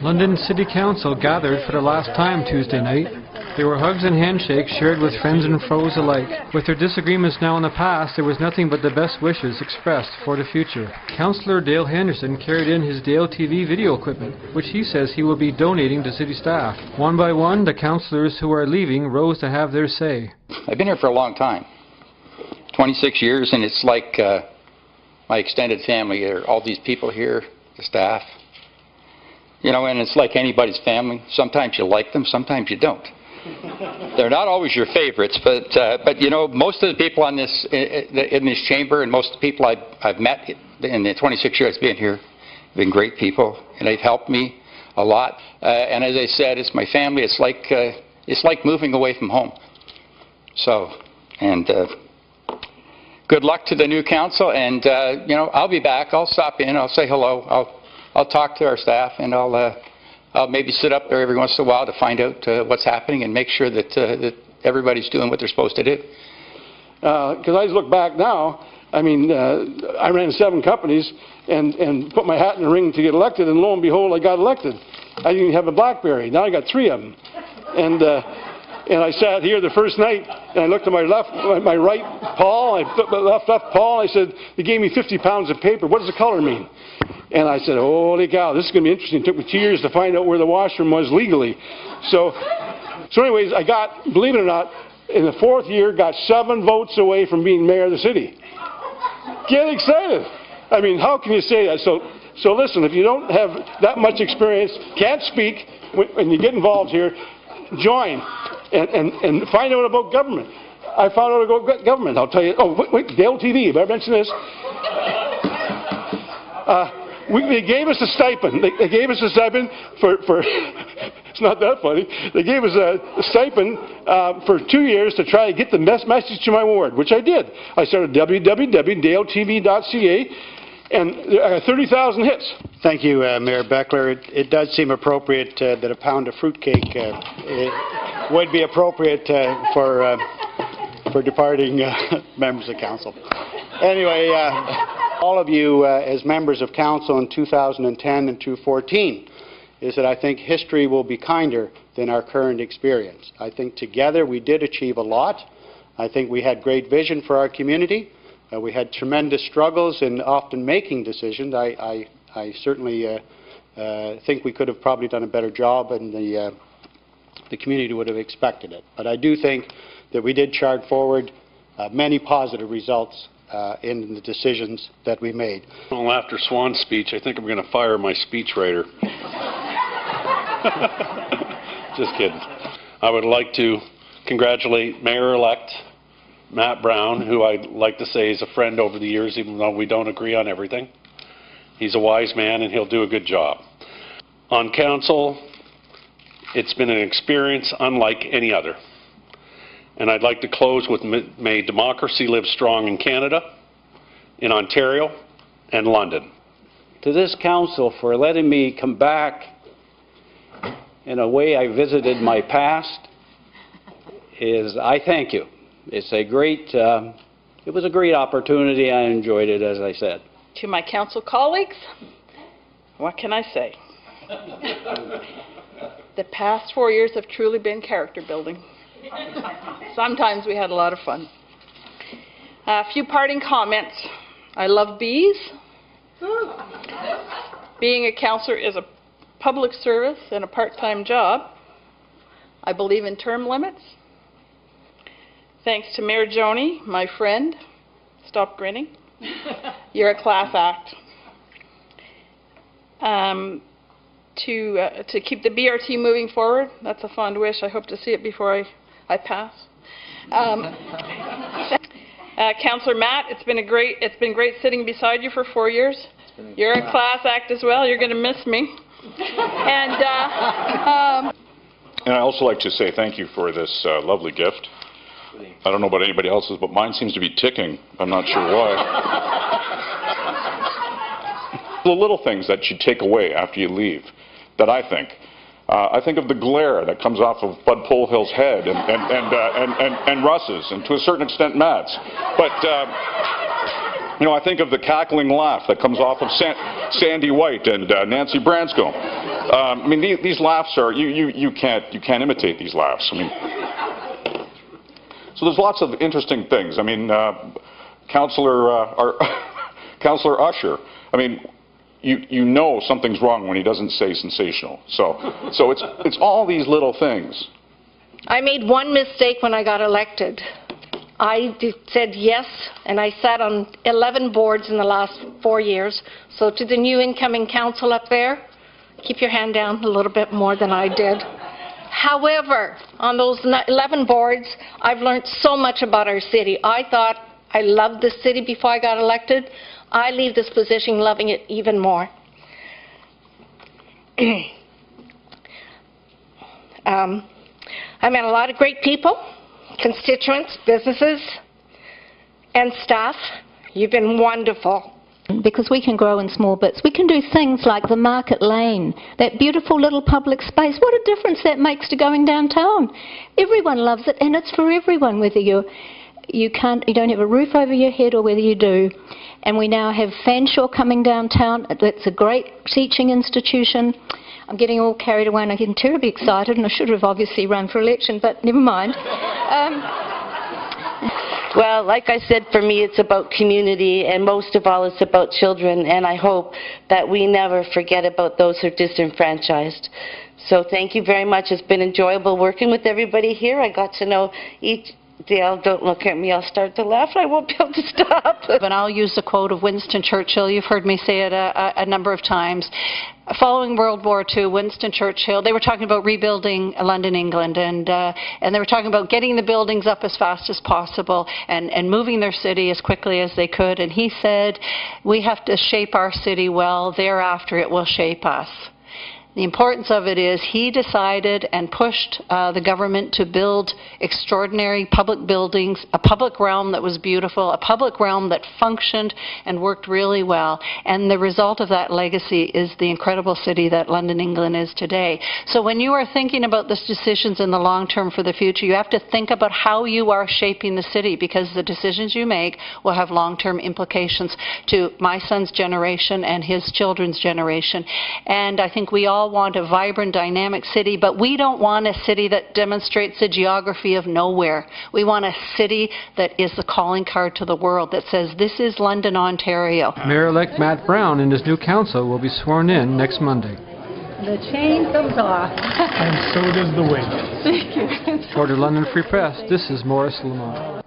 London City Council gathered for the last time Tuesday night. There were hugs and handshakes shared with friends and foes alike. With their disagreements now in the past, there was nothing but the best wishes expressed for the future. Councillor Dale Henderson carried in his Dale TV video equipment, which he says he will be donating to city staff. One by one, the councillors who are leaving rose to have their say. I've been here for a long time, 26 years, and it's like my extended family. There are all these people here, the staff. You know, and it's like anybody's family. Sometimes you like them, sometimes you don't. They're not always your favorites, but you know, most of the people on this in this chamber, and most of the people I've met in the 26 years I've been here, have been great people, and they've helped me a lot. And as I said, it's my family. It's like moving away from home. So, and good luck to the new council. And you know, I'll be back. I'll stop in. I'll say hello. I'll talk to our staff, and I'll maybe sit up there every once in a while to find out what's happening and make sure that, that everybody's doing what they're supposed to do. Because I just look back now, I mean, I ran 7 companies and put my hat in the ring to get elected, and lo and behold, I got elected. I didn't even have a BlackBerry. Now I got 3 of them. And I sat here the first night, and I looked to my left, my right Paul, I put my left Paul, and I said, they gave me 50 pounds of paper. What does the color mean? And I said, holy cow, this is going to be interesting. It took me 2 years to find out where the washroom was legally. So anyways, I got, believe it or not, in the 4th year, got 7 votes away from being mayor of the city. Get excited. I mean, how can you say that? So listen, if you don't have that much experience, can't speak, when you get involved here, join and find out about government. I found out about government. I'll tell you. Oh, wait, Dale TV. Have I mentioned this? They gave us a stipend. They gave us a stipend for it's not that funny. They gave us a stipend for 2 years to try to get the best message to my ward, which I did. I started www.daletv.ca, and I got 30,000 hits. Thank you, Mayor Beckler. It does seem appropriate that a pound of fruitcake would be appropriate for departing members of council. Anyway, all of you as members of council in 2010 and 2014 is that I think history will be kinder than our current experience. I think together we did achieve a lot. I think we had great vision for our community. We had tremendous struggles in often making decisions. I certainly think we could have probably done a better job, and the community would have expected it. But I do think that we did chart forward many positive results in the decisions that we made. Well, after Swan's speech, I think I'm going to fire my speechwriter. Just kidding. I would like to congratulate Mayor-elect Matt Brown, who I'd like to say is a friend over the years, even though we don't agree on everything. He's a wise man, and he'll do a good job. On council, it's been an experience unlike any other. And I'd like to close with may democracy live strong in Canada, in Ontario, and London. To this council for letting me come back in a way I visited my past I thank you. It's a great, it was a great opportunity. I enjoyed it, as I said. To my council colleagues, what can I say? The past 4 years have truly been character building. Sometimes we had a lot of fun. A few parting comments. I love bees. Being a councillor is a public service and a part-time job. I believe in term limits. Thanks to Mayor Joni, my friend. Stop grinning. You're a class act. To keep the BRT moving forward, that's a fond wish. I hope to see it before I pass. Councillor Matt, it's been great sitting beside you for 4 years. You're a class act as well. You're going to miss me. And I'd also like to say thank you for this lovely gift. I don't know about anybody else's, but mine seems to be ticking. I'm not sure why. The little things that you take away after you leave that I think of the glare that comes off of Bud Polhill's head and Russ's, and to a certain extent Matt's. But You know, I think of the cackling laugh that comes off of Sandy White and Nancy Branscombe. I mean, these laughs are, you can't imitate these laughs. I mean, so there's lots of interesting things. I mean, Councillor Usher, I mean, you know something's wrong when he doesn't say sensational. So it's all these little things. I made one mistake when I got elected. I said yes, and I sat on 11 boards in the last 4 years. So to the new incoming council up there, keep your hand down a little bit more than I did. However, on those 11 boards, I've learned so much about our city. I thought I loved this city before I got elected. I leave this position loving it even more. I met a lot of great people, constituents, businesses, and staff. You've been wonderful. Because we can grow in small bits. We can do things like the Market Lane, that beautiful little public space. What a difference that makes to going downtown. Everyone loves it, and it's for everyone, whether you don't have a roof over your head or whether you do. And we now have Fanshawe coming downtown. It's a great teaching institution. I'm getting all carried away and I'm getting terribly excited, and I should have obviously run for election, but never mind. Well, like I said, for me it's about community, and most of all it's about children, and I hope that we never forget about those who are disenfranchised. So thank you very much. It's been enjoyable working with everybody here. I got to know each. Dale, don't look at me. I'll start to laugh. I won't be able to stop. And I'll use the quote of Winston Churchill. You've heard me say it a number of times. Following World War II, Winston Churchill, they were talking about rebuilding London, England, and they were talking about getting the buildings up as fast as possible and moving their city as quickly as they could. And he said, we have to shape our city well. Thereafter, it will shape us. The importance of it is he decided and pushed the government to build extraordinary public buildings, a public realm that was beautiful, a public realm that functioned and worked really well. And the result of that legacy is the incredible city that London, England is today. So when you are thinking about these decisions in the long term for the future, you have to think about how you are shaping the city, because the decisions you make will have long-term implications to my son's generation and his children's generation. And I think we all want a vibrant, dynamic city, but we don't want a city that demonstrates the geography of nowhere. We want a city that is the calling card to the world, that says this is London, Ontario. Mayor-elect Matt Brown and his new council will be sworn in next Monday. The chain comes off. And so does the wind. Thank you. For the London Free Press, this is Maurice Lamont.